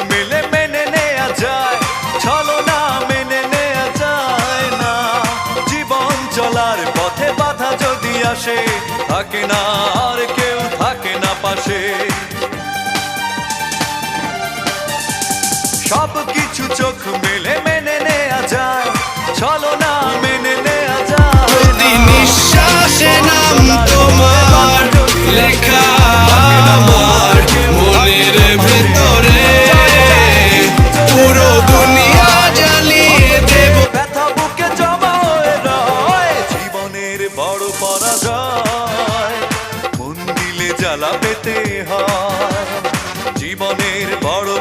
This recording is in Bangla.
মেলে মেনে নেয়া যায়, ছলনা মেনে নেয়া যায় না। জীবন চলার পথে বাধা যদি আসে, থাকে না আর কেউ, থাকে না পাশে। সব কিছু চোখ মেলে মেনে নেয়া যায়, ছলনা মেনে নেয়া যায়। প্রতি নিঃশ্বাসে নাম তোমার লেখা আমার মনের ভেতরে, পুরো দুনিয়া জ্বালিয়ে দেব। ব্যথা বুকে জমা হয়ে রয়, জীবনের বড় পরাজয়। মন দিলে জ্বালা পেতে হয়, জীবনের বড়